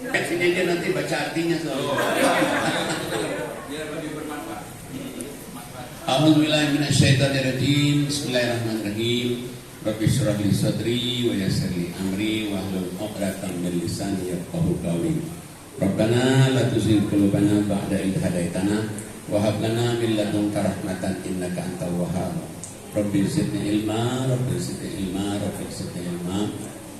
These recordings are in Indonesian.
Sini aja nanti baca artinya soalnya. Biar lebih bermanfaat. A'udzubillahi minasyaitonirrajim. Bismillahirrahmanirrahim. Rabbi shrah li sadri wa yassir li amri wahlul 'uqdatam min lisani yafqahu qawli. Rabbana la tuzigh qulubana ba'da idh hadaitana wa hab lana min ladunka rahmatan innaka antal wahhab. Rabbi zidni ilma, Rabbi zidni ilma, Rabbi zidni ilma.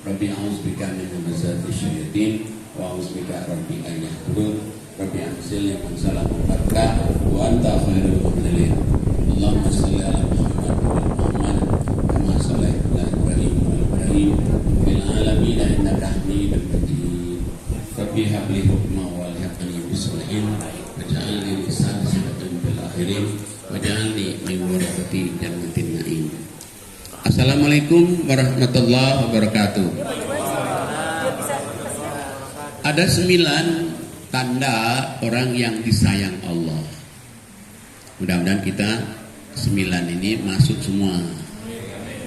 Rabbi a'udzubika min hamazati syayatin wa a'udzubika rabbi an yahdurun. Rabbi anzilni manzalan mubarakah wa anta khairul munzilin. Allahumma shalli ala Muhammad wa ala Muhammad kama shallaita ala Ibrahim wa ala Ibrahim fil alamin innaka Hamidum Majid. Rabbi hab li hukma wa alhiqni bis shalihin waj'alni lisana sidqin fil akhirin waj'alni min warathati jannatin na'im. Assalamualaikum warahmatullahi wabarakatuh. Ada 9 tanda orang yang disayang Allah. Mudah-mudahan kita 9 ini masuk semua.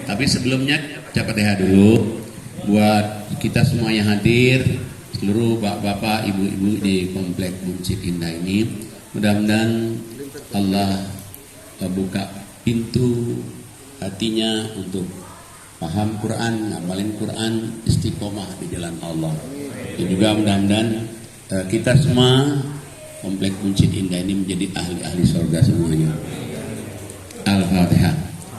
Tapi sebelumnya ucap Fatihah dulu buat kita semua yang hadir, seluruh bapak-bapak, ibu-ibu di komplek Masjid Indah ini. Mudah-mudahan Allah buka pintu hatinya untuk paham Quran, ngamalin Quran, istiqomah di jalan Allah. Dan juga mudah-mudahan kita semua komplek Masjid Indah ini menjadi ahli-ahli surga semuanya. Al-Fatihah.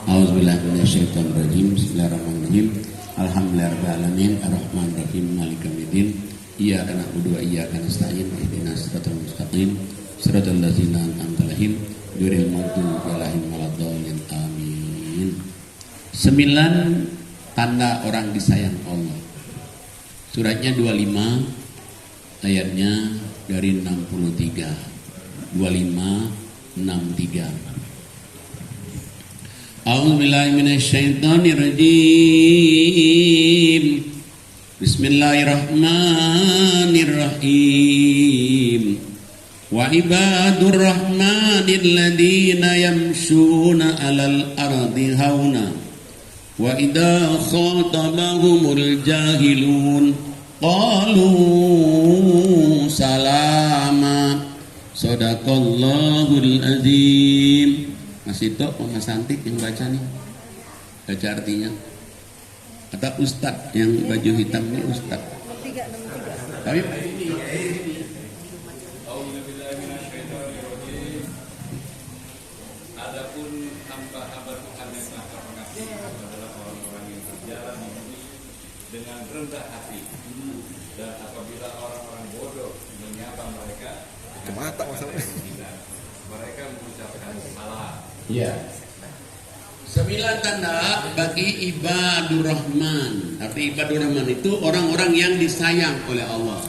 A'udzubillahi minasyaitonirrajim. Bismillahirrahmanirrahim. Alhamdulillahirabbil alamin arrahmanirrahim maliki yaumiddin. Iyyaka na'budu wa iyyaka nasta'in. Ihdinas siratal mustaqim. Siratal ladzina an'amta 'alaihim ghairil maghdubi 'alaihim waladdallin. Amin. 9 tanda orang disayang Allah. Suratnya 25, ayatnya dari 63. 25, 63. A'udzubillahi minasyaitonirrajim. Bismillahirrahmanirrahim. Wa ibadur rahmanil ladzina yamshuna 'alal ardi hauna wa idza khatabahumul jahilun qalu salama. Shadaqallahul azim. Masih tok Mas Santik yang baca nih. Baca artinya. Kata Ustadz yang baju hitam ini Ustadz. 63. Tapi adapun hamba-hamba Tuhan yang sangat mengasihi adalah orang-orang yang berjalan di bumi dengan rendah hati. Dan apabila orang-orang bodoh menyapa mereka, mata masalahnya. Mereka mengucapkan salah. ya. 9 tanda bagi ibadur rahman. Arti ibadur rahman itu orang-orang yang disayang oleh Allah.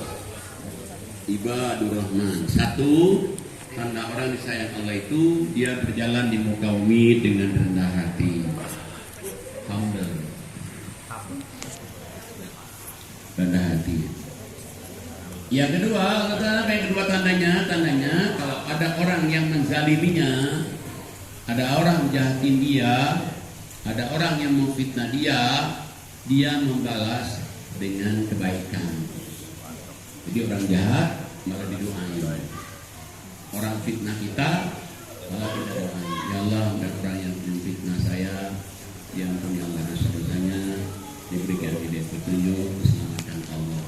Ibadur rahman. 1, tanda orang disayang Allah itu dia berjalan di muka bumi dengan rendah hati. Humble. Rendah hati. Yang kedua, apa yang kedua tandanya kalau ada orang yang menzaliminya, ada orang jahatin dia, ada orang yang memfitnah dia membalas dengan kebaikan. Jadi orang jahat malah didoain. Orang fitnah kita malah kita doain. Ya Allah, ada orang yang memfitnah saya, yang punya dosa-dosanya, diberikan hidayah petunjuk, keselamatan Allah.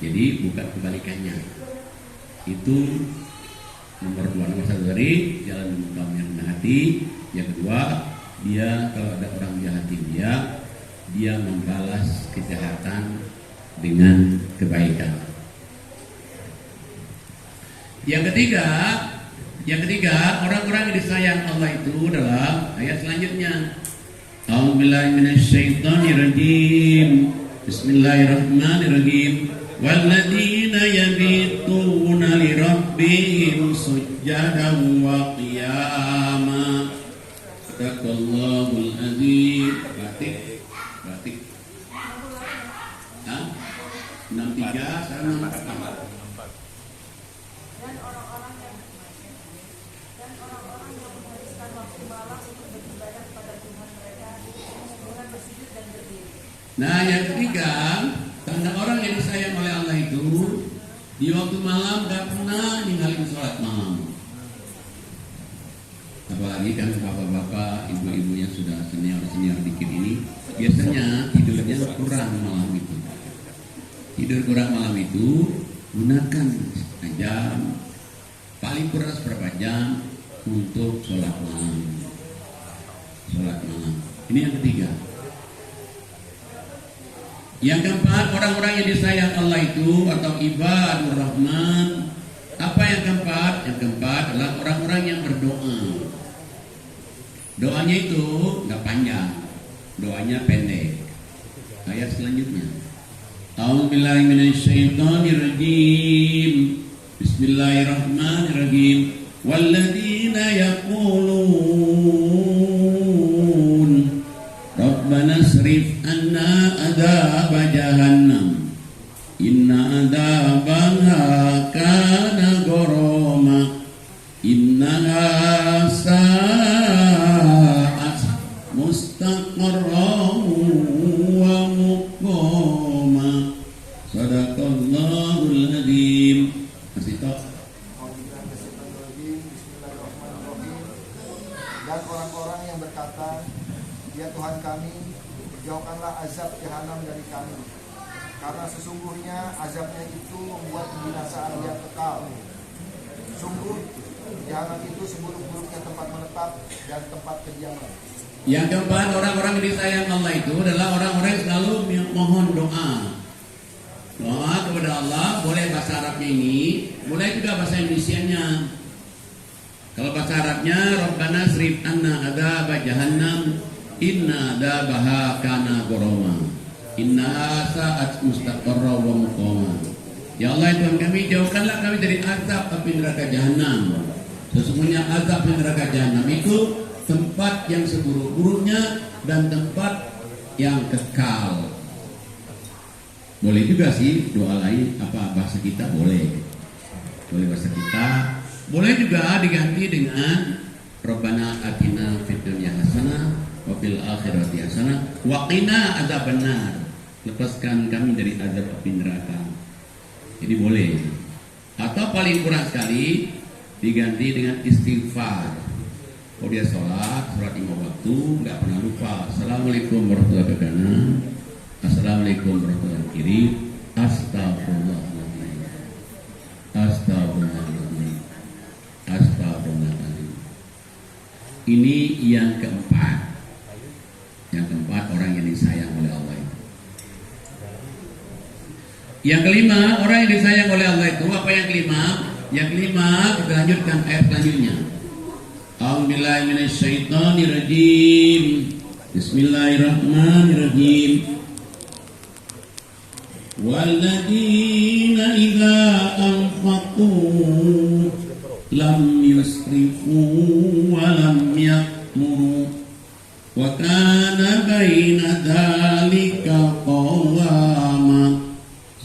Jadi bukan kebalikannya. Itu nomor 2. Nomor 1 dari jalan membangun rendah hati. Yang kedua, dia kalau ada orang jahatin dia membalas kejahatan dengan kebaikan. Yang ketiga, orang-orang yang disayang Allah itu adalah ayat selanjutnya. A'udzubillahi minasyaitonirrajim. Bismillahirrahmanirrahim. Walladzina yabituna lirabbihim sujjadan wa qiyama. Sadaqallahul azim. Batik. 63 sama 64. Dan orang-orang yang menghabiskan waktu malam untuk beribadah kepada Tuhan mereka dengan bersujud dan berdiri. Nah, yang ketiga, tanda orang yang disayang oleh Allah itu di waktu malam gak pernah ninggalin sholat malam. Apalagi kan bapak-bapak, ibu-ibu yang sudah senior dikit ini biasanya tidurnya kurang malam itu. Tidur kurang malam itu gunakan setengah jam, paling kurang seberapa jam untuk sholat malam. Sholat malam. Ini yang ketiga. Yang keempat, orang-orang yang disayang Allah itu atau ibadur rahman. Apa yang keempat? Yang keempat adalah orang-orang yang berdoa. Doanya itu nggak panjang, doanya pendek. Ayat selanjutnya. A'udzubillahi minasyaitonirrajim. Bismillahirrahmanirrahim. Walladzina yaqulun Rabbana srif anna adzaba jahannam inna adzabaha kana gharama innaha sa'at mustaqarran wa muqama. Sadaqallahul adzim. Masih tahu? Dan orang-orang yang berkata, ya Tuhan kami, jauhkanlah azab jahanam dari kami, karena sesungguhnya azabnya itu membuat kebinasaan yang kekal. Sungguh jahanam itu seburuk-buruknya tempat menetap dan tempat kediaman. Yang keempat, orang-orang yang disayang Allah itu adalah orang-orang yang selalu mohon doa. Doa kepada Allah, boleh bahasa Arabnya ini, boleh juga bahasa Indonesianya. Kalau bahasa Arabnya, Rabbana srif anna adzaba jahannam inna adzabaha kana gharama inna sa'at mustaqarra wa muqama. Ya Allah, Tuhan kami, jauhkanlah kami dari azab api neraka jahanam. Sesungguhnya azab api neraka jahanam itu tempat yang seburuk-buruknya dan tempat yang kekal. Boleh juga sih doa lain, apa bahasa kita boleh bahasa kita. Boleh juga diganti dengan Rabbana atina fid dunya hasanah wa fil akhirati hasanah wa qina adzabannar. Lepaskan kami dari azab api neraka. Jadi boleh. Atau paling kurang sekali diganti dengan istighfar. Kalau dia sholat 5 waktu nggak pernah lupa. Assalamualaikum warahmatullahi wabarakatuh. Assalamualaikum warahmatullahi wabarakatuh. Astagfirullahaladzim. Astagfirullahaladzim. Astagfirullahaladzim. Ini yang keempat. Yang keempat, orang yang disayang oleh Allah itu. Yang kelima, orang yang disayang oleh Allah itu apa yang kelima? Yang kelima, kita lanjutkan ayat selanjutnya. A'udzubillahi minasyaitonirrajim. Bismillahirrahmanirrahim. Walladzina idza anfaqu lam yusrifu wa lam yaqmuru wa kana baina dzalika qawama.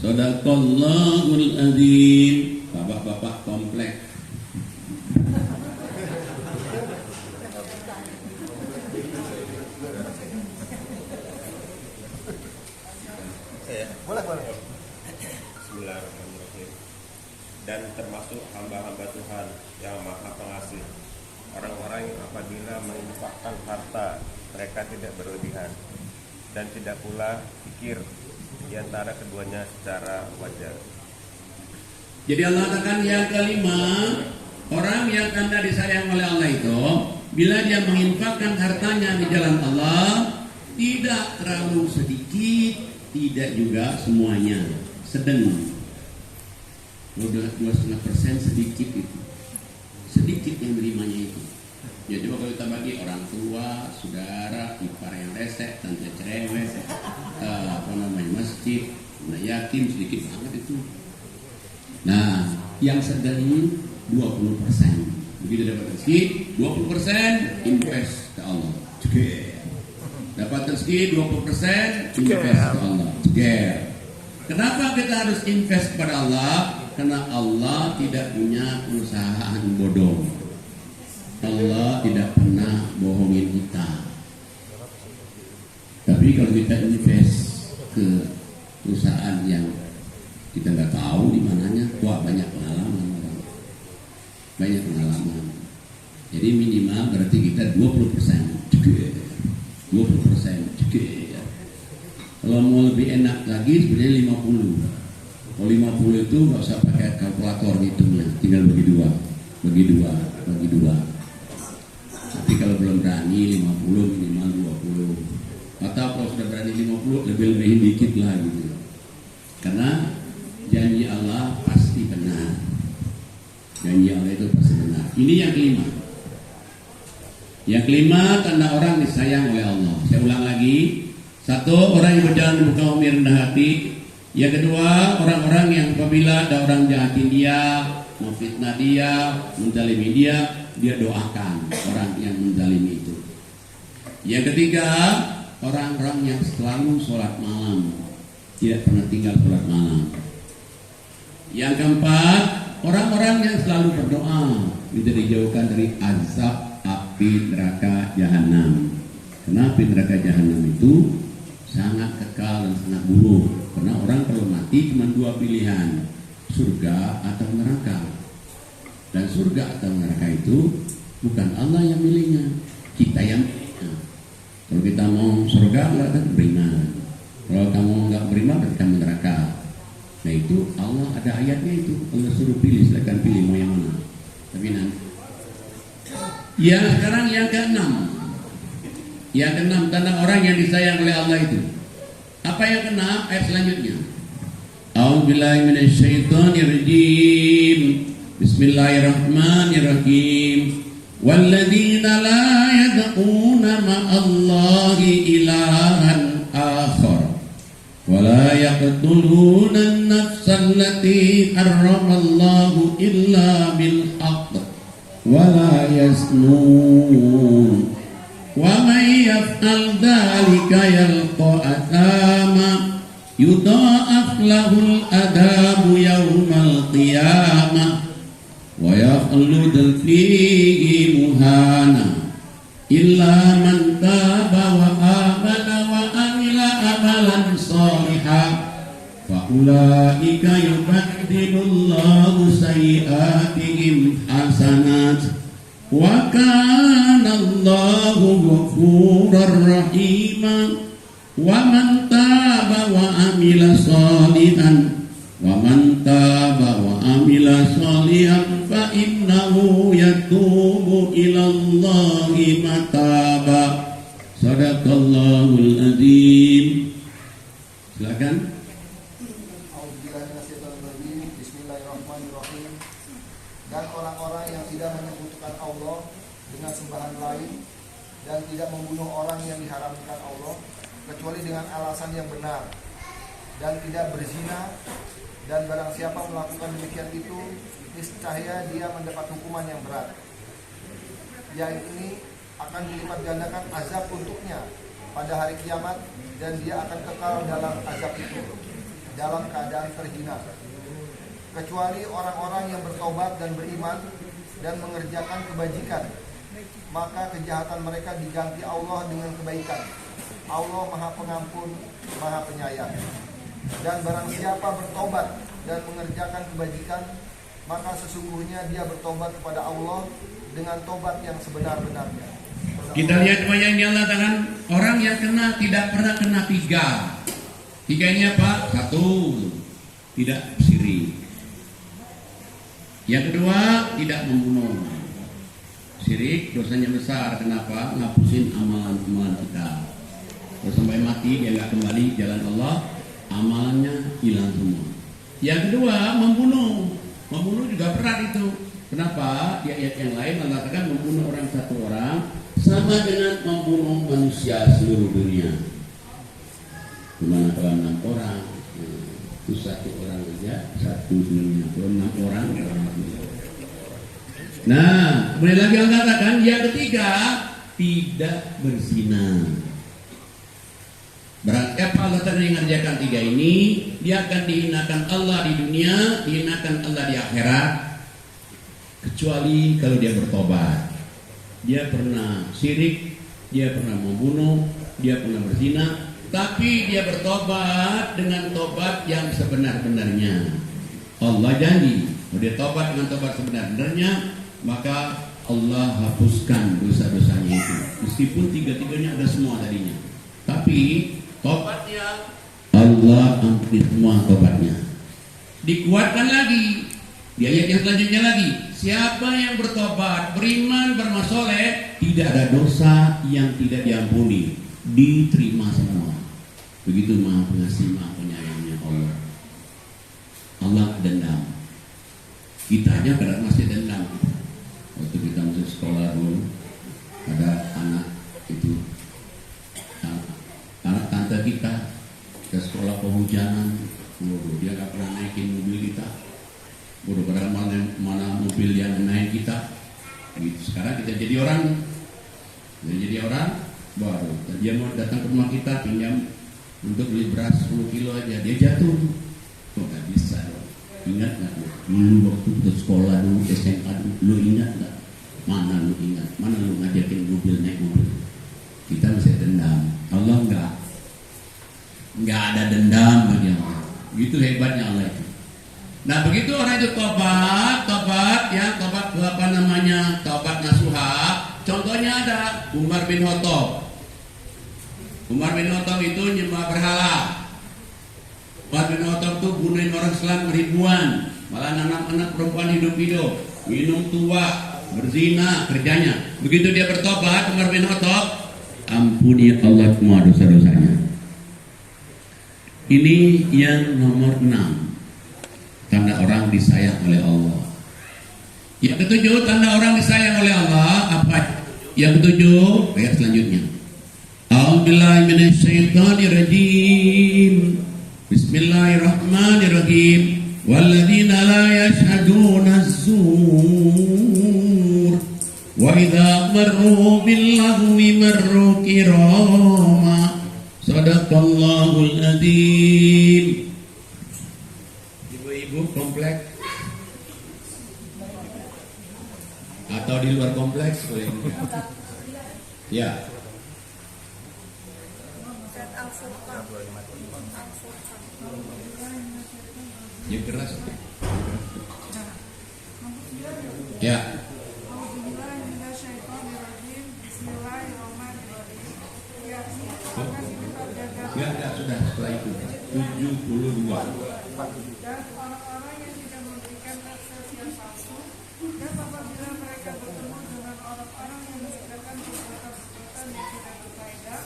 Sadaqallahul adzim. Bapak-bapak komplek. Boleh. Bismillahirrahmanirrahim. Dan termasuk hamba-hamba Tuhan yang maha pengasih, orang-orang yang apabila menginfakkan harta mereka tidak berlebihan dan tidak pula pikir di antara keduanya secara wajar. Jadi Allah katakan yang kelima, orang yang karena disayang oleh Allah itu, bila dia menginfakkan hartanya di jalan Allah, tidak terlalu sedikit, tidak juga semuanya, sedang. 2,5% sedikit itu, sedikit yang menerimanya itu. Ya coba kalau kita bagi orang tua, saudara, ipar yang resek, tante cerewet, masjid, nah yatim sedikit banget itu. Nah, yang sedang ini 20%. Begitu dapat rezeki, 20% invest ke Allah. Dapat rezeki 20% invest ke Allah. Kenapa kita harus invest kepada Allah? Karena Allah tidak punya perusahaan bodong. Allah tidak pernah bohongin kita. Tapi kalau kita invest ke perusahaan yang Kita nggak tahu di mananya. Wah, banyak pengalaman orang. Banyak pengalaman. Jadi minimal berarti kita 20% juga. 20% juga. Kalau mau lebih enak lagi sebenarnya 50. Kalau 50 itu nggak usah pakai kalkulator hitungnya, tinggal bagi dua. Tapi kalau belum berani 50 minimal 20. Atau kalau sudah berani 50 lebih-lebihin dikit lah gitu. Karena janji Allah pasti benar. Janji Allah itu pasti benar. Ini yang kelima. Yang kelima, tanda orang disayang oleh Allah. Saya ulang lagi. Satu, orang yang berjalan membuka umur rendah hati. Yang kedua, orang-orang yang apabila ada orang jahatin dia, memfitnah dia, menzalimi dia doakan orang yang menzalimi itu. Yang ketiga, orang-orang yang selalu sholat malam, tidak pernah tinggal sholat malam. Yang keempat, orang-orang yang selalu berdoa, minta dijauhkan dari azab api neraka jahanam. Karena api neraka jahanam itu sangat kekal dan sangat buruk. Karena orang kalau mati cuma dua pilihan, surga atau neraka. Dan surga atau neraka itu bukan Allah yang milihnya, kita yang milihnya. Kalau kita mau surga, Allah akan beriman. Kalau kamu nggak beriman, berarti kamu neraka. Nah itu Allah ada ayatnya itu. Allah suruh pilih, silakan pilih mau yang mana. Tapi nanti. Ya sekarang yang keenam. Yang keenam tanda orang yang disayang oleh Allah itu. Apa yang keenam? Ayat selanjutnya. A'udzubillahi minasyaitonirrajim. Bismillahirrahmanirrahim. Walladzina la yad'una ma'allahi ilahan akhar. ولا يقتلون النفس التي حرم الله إلا بالحق ولا يزنون ومن يفعل ذلك يلقى أثاما يضاعف له العذاب يوم القيامة ويخلد فيه مهانا إلا من تاب وآمن وعمل عملا صالحا فأولئك يبدل الله سيئاتهم حسنات وكان الله غفورا رحيما ومن تاب وعمل صالحا فإنه يتوب إلى الله متابا Sadaqallahul azim. Silakan. Bismillahirrahmanirrahim. Dan orang-orang yang tidak menyekutukan Allah dengan sembahan lain dan tidak membunuh orang yang diharamkan Allah kecuali dengan alasan yang benar dan tidak berzina, dan barang siapa melakukan demikian itu niscaya dia mendapat hukuman yang berat. Yang ini akan dilipat gandakan azab untuknya pada hari kiamat, dan dia akan kekal dalam azab itu dalam keadaan terhina, kecuali orang-orang yang bertobat dan beriman dan mengerjakan kebajikan, maka kejahatan mereka diganti Allah dengan kebaikan. Allah Maha Pengampun, Maha Penyayang. Dan barang siapa bertobat dan mengerjakan kebajikan, maka sesungguhnya dia bertobat kepada Allah dengan tobat yang sebenar-benarnya. Kita lihat wajah yang Allah katakan, orang yang kena tidak pernah kena tiga. Tiganya apa? Satu, tidak syirik. Yang kedua, tidak membunuh. Syirik dosanya besar. Kenapa? Ngapusin amalan-amalan kita. Kalau sampai mati dia nggak kembali jalan Allah, amalannya hilang semua. Yang kedua, membunuh. Membunuh juga berat itu. Kenapa? Di ayat yang lain Allah katakan membunuh orang satu orang sama dengan membunuh manusia seluruh dunia. Gimana kalau 6 orang? Itu satu orang saja, satu dunia. Kalau 6 orang, Nah, kemudian lagi Allah katakan yang ketiga, tidak berzina. Berarti apa Allah tadi mengerjakan tiga ini? Dia akan dihinakan Allah di dunia, dihinakan Allah di akhirat, kecuali kalau dia bertobat. Dia pernah syirik, dia pernah membunuh, dia pernah berzina, tapi dia bertobat dengan tobat yang sebenar-benarnya. Allah janji, kalau dia tobat dengan tobat sebenar-benarnya, maka Allah hapuskan dosa-dosanya itu. Meskipun tiga-tiganya ada semua tadinya, tapi tobatnya Allah ampuni semua tobatnya. Dikuatkan lagi di ayat yang selanjutnya lagi, siapa yang bertobat, beriman, beramal soleh, tidak ada dosa yang tidak diampuni, diterima semua. Begitu Maha Pengasih, Maha Penyayangnya Allah. Allah dendam. Kita aja kadang masih dendam. Waktu kita masuk sekolah dulu, ada anak itu, anak tante kita ke sekolah kehujanan, dia nggak pernah naikin mobil kita. Bodoh, padahal mana mobil yang naik kita. Gitu. Sekarang kita jadi orang, baru dia mau datang ke rumah kita pinjam untuk beli beras 10 kilo aja, dia jatuh. Kok nggak bisa? Ingat nggak dulu waktu ke sekolah dulu SMA dulu, lu ingat nggak? Mana lu ingat? Mana lu ngajakin mobil naik mobil? Kita masih dendam. Allah nggak ada dendam bagi Allah. Gitu hebatnya Allah itu. Nah begitu orang itu tobat tobat nasuha. Contohnya ada Umar bin Khattab. Umar bin Khattab itu nyembah berhala. Umar bin Khattab itu bunuhin orang Islam ribuan, malah anak-anak perempuan hidup-hidup, minum tua, berzina kerjanya. Begitu dia bertobat, Umar bin Khattab, ampuni Allah semua dosa-dosanya. Ini yang nomor 6. Tanda orang disayang oleh Allah. Yang ketujuh, tanda orang disayang oleh Allah apa? Yang ketujuh, ayat selanjutnya. A'udzubillahi minasyaitonirrajim. Bismillahirrahmanirrahim. Walladzina la yashhaduna az-zur wa idza marru bil-lagwi marru kirama. Shadaqallahul adzim. Ibu kompleks atau di luar kompleks boleh. Ya. Ya keras. Ya. Ya, sudah setelah itu 72. Dan orang-orang yang tidak memberikan akses yang palsu, dan apabila mereka bertemu dengan orang-orang yang menciptakan perbuatan-perbuatan yang tidak berfaedah,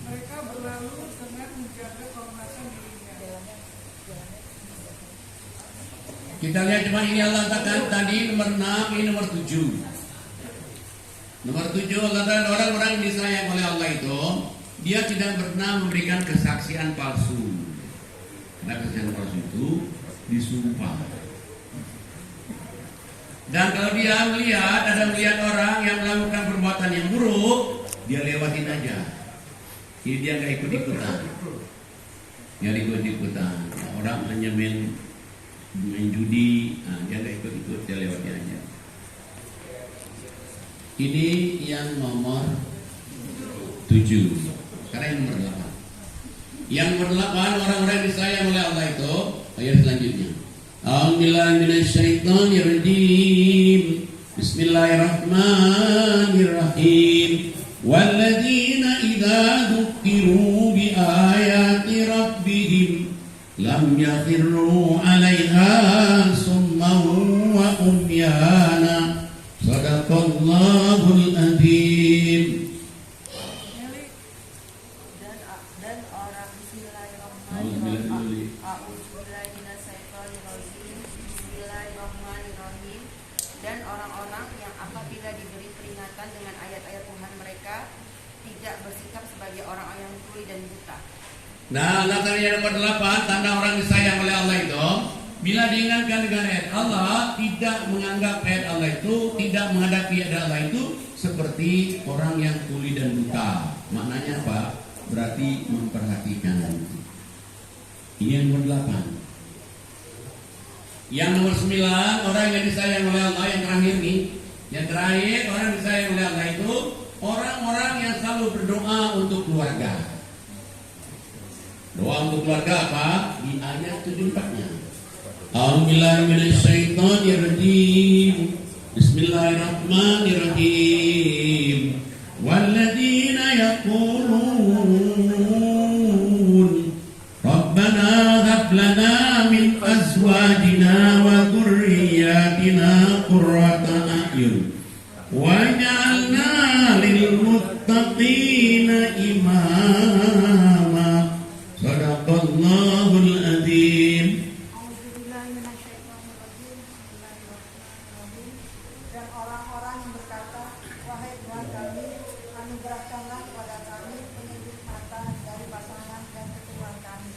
mereka berlalu dengan menjaga kehormatan dirinya. Kita lihat cuma ini Allah katakan tadi nomor 6, ini nomor 7. Nomor 7 Allah katakan orang-orang yang disayang oleh Allah itu, dia tidak pernah memberikan kesaksian palsu. Karena kesaksian palsu itu disumpah. Dan kalau dia melihat orang yang melakukan perbuatan yang buruk, dia lewatin aja. Jadi dia nggak ikut-ikutan. Dia ikut-ikutan. Orang hanya main judi, dia nggak ikut-ikut, dia lewatin aja. Ini yang nomor 7. Sekarang yang nomor 8. Yang nomor 8, orang-orang yang disayang oleh Allah itu, ayat selanjutnya. A'udzubillahi minasyaitonirrajim. Bismillahirrahmanirrahim. Walladzina idza dzukiru bi ayati rabbihim lam yakhirru 'alaiha summan wa umyana. Shadaqallahul adzim. Dan orang-orang yang apabila diberi peringatan dengan ayat-ayat Tuhan mereka tidak bersikap sebagai orang-orang yang tuli dan buta. Nah, tanda nomor 8, tanda orang disayang oleh Allah itu, bila diingatkan dengan ayat Allah, tidak menganggap ayat Allah itu, tidak menghadapi ayat Allah itu seperti orang yang tuli dan buta. Maknanya apa? Berarti memperhatikan. Ini yang nomor 8. Yang nomor 9, orang yang disayang oleh Allah, yang terakhir nih. Yang terakhir, orang yang disayang oleh Allah itu orang-orang yang selalu berdoa untuk keluarga. Doa untuk keluarga apa? Di ayat 74-nya. A'udzubillahi minasyaitonirrajim. Bismillahirrahmanirrahim. Walladzina yaqulun Rabbana hab lana min azwajina wa dzurriyyatina qurrata a'yun waj'alna lil muttaqina imama. Shadaqallahul adzim. Dan orang-orang yang berkata, wahai Tuhan kami, anugerahkanlah kepada kami penyelidik mata dari pasangan dan keturunan kami,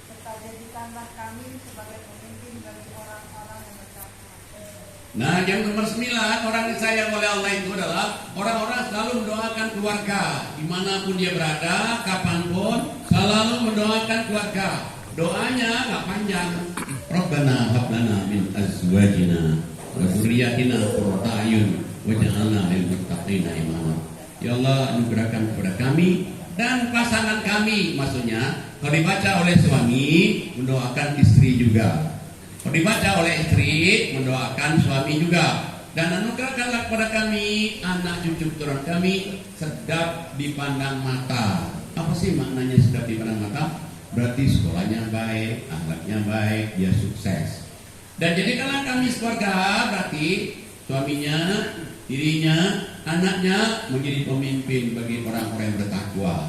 serta jadikanlah kami sebagai pemimpin bagi orang-orang yang berkata. Nah, yang nomor 9, orang disayang oleh Allah itu adalah orang-orang selalu mendoakan keluarga, dimanapun dia berada, kapanpun, selalu mendoakan keluarga. Doanya nggak panjang. Rabbana hab lana min azwajina wa dzurriyyatina qurrata a'yun waj'alna lil muttaqina imama. Ya Allah, anugerahkan kepada kami dan pasangan kami. Maksudnya, kalau dibaca oleh suami, mendoakan istri juga. Kalau dibaca oleh istri, mendoakan suami juga. Dan anugerahkanlah kepada kami anak cucu keturunan kami sedap dipandang mata. Apa sih maknanya sedap dipandang mata? Berarti sekolahnya baik, akhlaknya baik, dia sukses. Dan jadikanlah kami sekeluarga, berarti suaminya, dirinya, anaknya menjadi pemimpin bagi orang-orang yang bertakwa.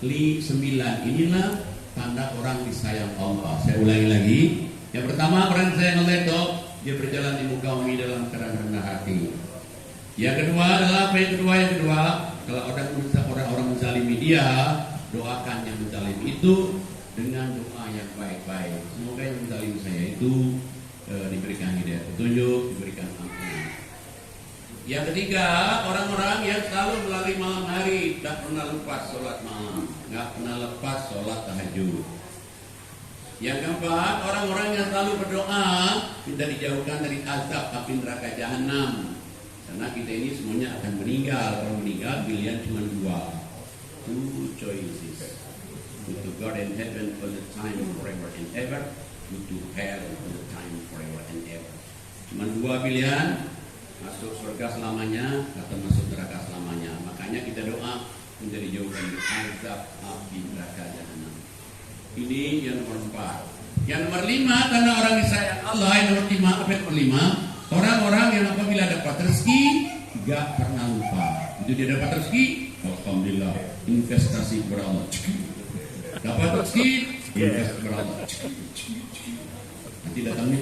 9 inilah tanda orang disayang Allah. Saya ulangi lagi. Yang pertama, orang disayang Allah itu dia berjalan di muka bumi dalam keadaan rendah hati. Yang kedua adalah apa? Yang kedua, kalau orang menzalimi dia, doakan yang menzalimi itu dengan doa yang baik-baik. Semoga yang menzalimi saya itu diberikan hidayah petunjuk, diberikan ampunan. Yang ketiga, orang-orang yang selalu melalui malam hari, tidak pernah lepas sholat malam, nggak pernah lepas sholat tahajud. Yang keempat, orang-orang yang selalu berdoa minta dijauhkan dari azab api neraka jahanam. Karena kita ini semuanya akan meninggal. Kalau meninggal pilihan cuma 2, 2 choices. Go to God in heaven all the time forever and ever, go to hell all the time forever and ever. Cuma 2 pilihan, masuk surga selamanya atau masuk neraka selamanya. Makanya kita doa minta dijauhkan dari azab api neraka jahanam. Ini yang nomor 4. Yang nomor 5, tanda orang disayang Allah. Yang nomor 5, apa yang nomor 5? Orang-orang yang apabila dapat rezeki gak pernah lupa. Itu dia dapat rezeki, alhamdulillah, investasi kepada Allah. Dapat rezeki, investasi kepada Allah. Nanti datangnya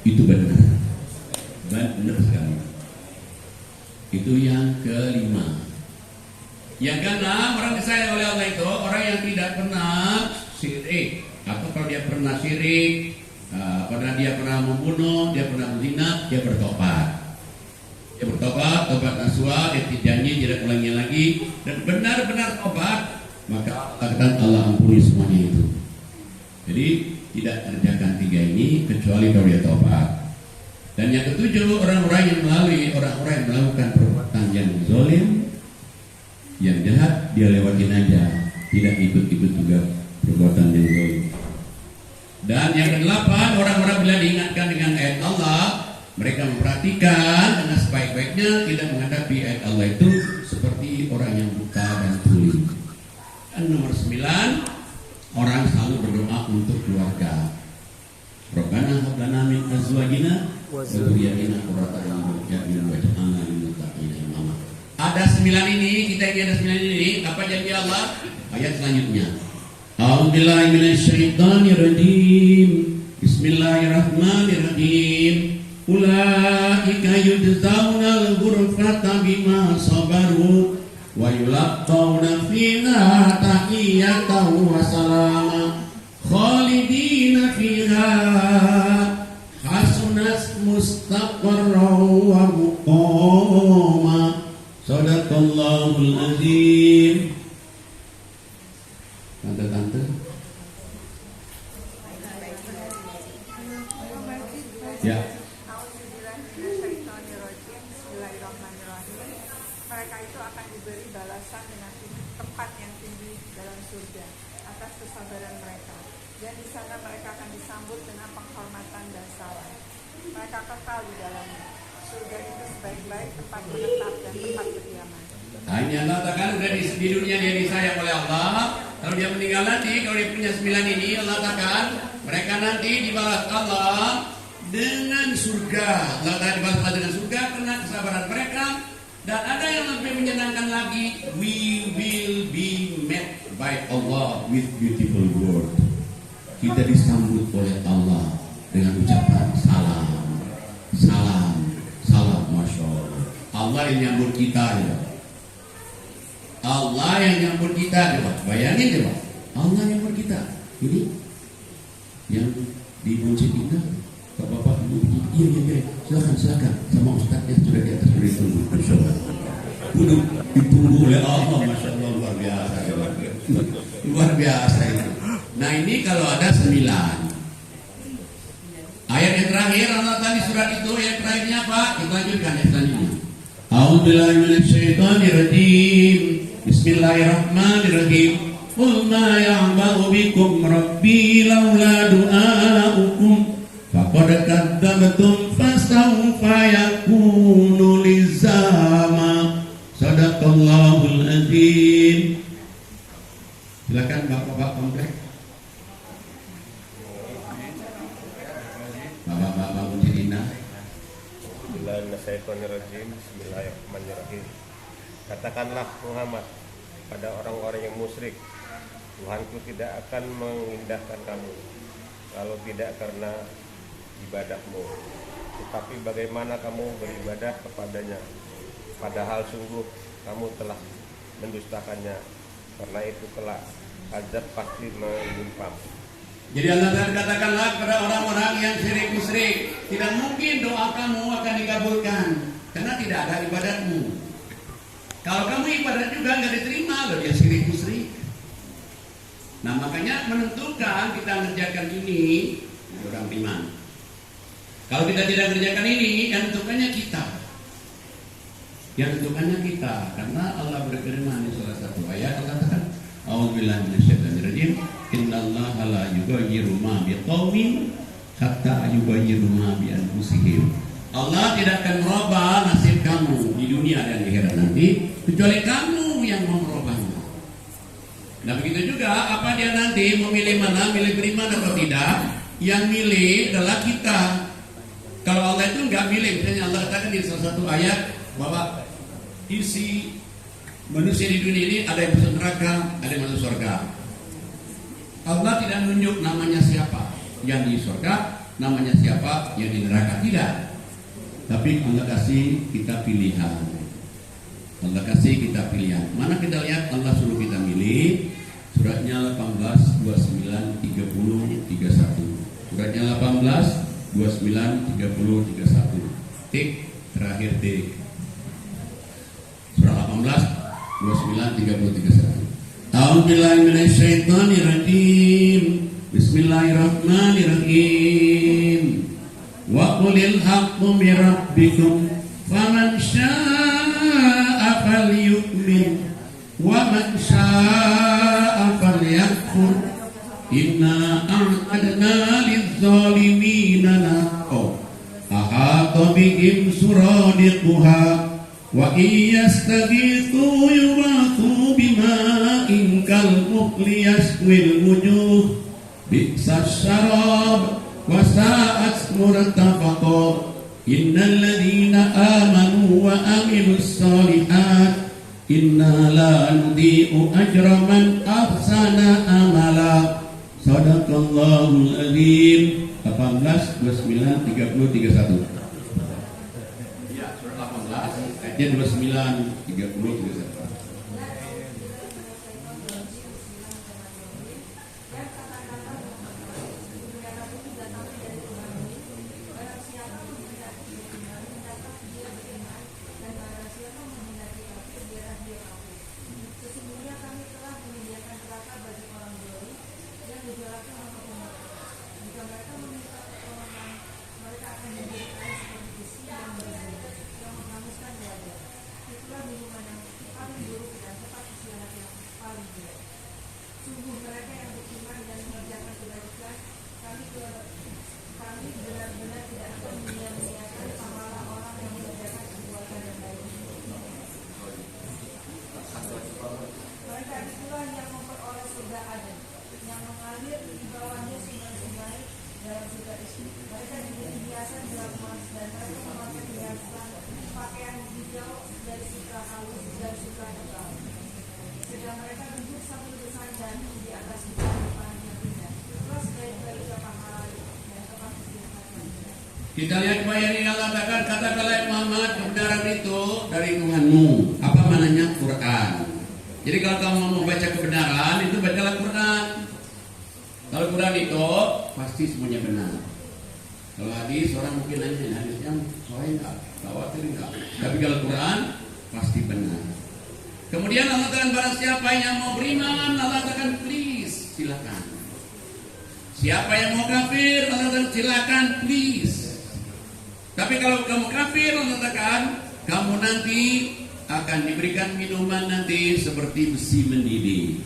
itu benar sekali. Itu yang kelima. Yang keenam, orang disayang oleh Allah itu orang yang tidak pernah syirik. Atau kalau dia pernah syirik, pernah dia pernah membunuh, dia pernah berzina, dia bertobat. Dia bertobat, tobat nasuha, dia janji tidak ulangnya lagi dan benar-benar tobat, maka Allah ampuni semuanya itu. Jadi tidak kerjakan 3 ini kecuali kalau dia tobat. Dan yang ketujuh, orang-orang yang melakukan perbuatan yang zalim, yang jahat, dia lewatin aja, tidak ikut-ikut juga perbuatan yang zalim. Dan yang kedelapan, orang-orang bila diingatkan dengan ayat Allah, mereka memperhatikan dengan sebaik-baiknya, tidak menghadapi ayat Allah itu seperti orang yang buta dan tuli. Dan nomor 9, orang selalu berdoa untuk keluarga. Rabbana hab lana min azwajina wa dzurriyyatina qurrata a'yun waj'alna lil muttaqina imama. Ada 9 ini, kita ini ada 9 ini. Apa janji Allah? Ayat selanjutnya. A'udzubillahi minasyaitonirrajim. Bismillahirrahmanirrahim. Ulaika yujzaunal ghurfata bima sabaru wa yulaqawna fiha tahiyyatan wa salama khalidina fiha hasunat mustaqarran wa muqama. Shadaqallahul azim. Tante-tante. Ya. Mereka itu akan diberi balasan dengan tempat yang tinggi surga atas kesabaran mereka, dan di sana mereka akan disambut dengan penghormatan dan salam. Mereka kekal di dalamnya. Surga itu sebaik-baik tempat menetap dan tempat kediaman. Nah, ini Allah katakan udah di dunia dia disayang oleh Allah. Kalau dia meninggal nanti, kalau dia punya 9 ini, Allah katakan mereka nanti dibalas Allah dengan surga. Allah akan dibalas dengan surga karena kesabaran mereka. Dan ada yang lebih menyenangkan lagi, we will be met by Allah with beautiful word. Kita disambut oleh Allah dengan ucapan salam, salam, salam, masya Allah. Allah yang nyambut kita ya. Allah yang nyambut kita, coba bayangin coba. Allah yang nyambut kita. Ini yang di Buncit Indah, Bapak Ibu, iya, silakan, sama ustadznya sudah di atas sudah ditunggu, insyaallah. Duduk ditunggu oleh Allah, masya Allah, luar biasa, luar biasa itu. Nah ini kalau ada 9. Ayat yang terakhir Allah tadi surat itu yang terakhirnya apa? Kita lanjutkan yang selanjutnya. A'udzubillahi minasyaitonirrajim. Bismillahirrahmanirrahim. Qul ma ya'ba'u bikum rabbi laula du'a'ukum faqad kadzdzabtum fasawfa yakunu lizama. Shadaqallahul azim. Silakan Bapak komplek. Bapak Mujidina. Bismillahirrahmanirrahim. Katakanlah Muhammad pada orang-orang yang musyrik, Tuhanku tidak akan mengindahkan kamu kalau tidak karena ibadahmu. Tetapi bagaimana kamu beribadah kepadanya, padahal sungguh kamu telah mendustakannya. Karena itu kelak azab pasti menimpa. Jadi Allah katakanlah kepada orang-orang yang syirik musyrik, tidak mungkin doa kamu akan dikabulkan karena tidak ada ibadatmu. Kalau kamu ibadat juga nggak diterima, loh dia syirik musyrik. Nah makanya menentukan kita mengerjakan ini orang beriman. Kalau kita tidak mengerjakan ini, yang menentukannya kita. Yang menentukannya kita, karena Allah berfirman di salah satu ayat Allah katakan, A'udzubillahi minasyaitonirrajim. Innallaha la yughayyiru ma biqaumin hatta yughayyiru ma bi anfusihim. Allah tidak akan merubah nasib kamu di dunia dan di akhirat nanti kecuali kamu yang merubahnya. Nah begitu juga apa dia nanti memilih mana, milih beriman atau tidak, yang milih adalah kita. Kalau Allah itu nggak milih, misalnya Allah katakan di salah satu ayat bahwa isi manusia di dunia ini ada yang masuk neraka, ada yang masuk surga. Allah tidak menunjuk namanya siapa yang di surga, namanya siapa yang di neraka, tidak. Tapi Allah kasih kita pilihan. Allah kasih kita pilihan. Mana kita lihat Allah suruh kita milih. Suratnya 18, 29, 30, 31. Suratnya 18, 29, 30, 31. Tik, terakhir tik. Surah 18, 29, 30, 31. A'udzubillahi minasyaitonirrajim. Bismillahirrahmanirrahim. Wa qulil haqqu min rabbikum faman syaa'a falyu'min wa man syaa'a falyakfur. Inna a'tadna lidz-zalimina naro ahata bihim suradiquha. Wa iyastaghithu yughatu bima'in kalmuhli yashwil wujuh bi'sas syarab wa sa'at murtafaqa. Innal ladzina amanu wa amilus shalihat inna la nudhi'u ajra man ahsana amala. Shadaqallahul azim. 18, 29, 30, 31. Ayat 29, 30, 31. air di bawahnya sungai-sungai dalam surga itu. Mereka diberi hiasan dalam emas dan mereka memakai hiasan pakaian hijau dari sutra halus dan sutra tebal. Sedang mereka duduk sambil bersandar di atas depan yang indah. Itulah sebaik-baik pahala dan kepastian. Kita lihat bayar ini Allah katakanlah Muhammad, kebenaran itu dari Tuhanmu. Apa maknanya Quran? Jadi kalau kamu mau baca kebenaran itu bacalah Quran. Kalau Quran itu pasti semuanya benar. Kalau hadis orang mungkin nanya hadisnya soalnya enggak, khawatir enggak. Tapi kalau Quran pasti benar. Kemudian Allah katakan barang siapa yang mau beriman, Allah katakan please silakan. Siapa yang mau kafir, Allah katakan silakan please. Tapi kalau kamu kafir, Allah katakan kamu nanti akan diberikan minuman nanti seperti besi mendidih.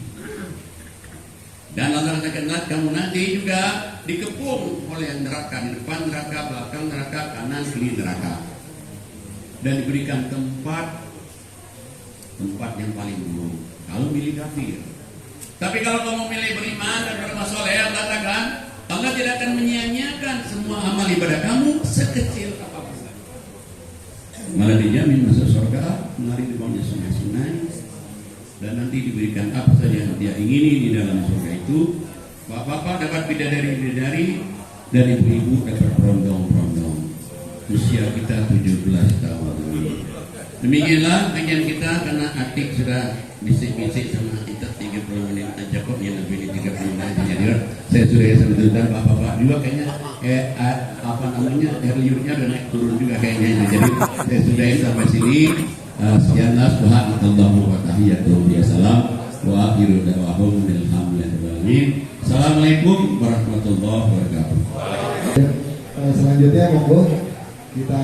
Dan Allah katakanlah kamu nanti juga dikepung oleh neraka, di depan neraka, belakang neraka, kanan kiri neraka. Dan diberikan tempat yang paling buruk. Kalau milih kafir. Tapi kalau kamu milih beriman dan beramal soleh, Allah katakan Allah tidak akan menyia-nyiakan semua amal ibadah kamu sekecil apapun. Malah dijamin masuk surga, mengalir di bawahnya sungai-sungai, dan nanti diberikan apa saja yang dia ingini di dalam surga itu. Bapak-bapak dapat bidadari-bidadari dan ibu-ibu dapat berondong-berondong. Usia kita 17 tahun. Demikianlah bagian kita, karena Atik sudah bisik-bisik sama kita 30 menit aja kok, yang lebih dari 30 menit aja. Saya sudah sebetulnya bapak-bapak juga kayaknya air liurnya udah naik turun juga kayaknya. Jadi saya sudahin sampai sini. Sekianlah, subhanallahi wa tahiyyatuhu biassalam wa akhiru da'wahum alhamdulillahi. Assalamualaikum warahmatullahi wabarakatuh. Selanjutnya monggo kita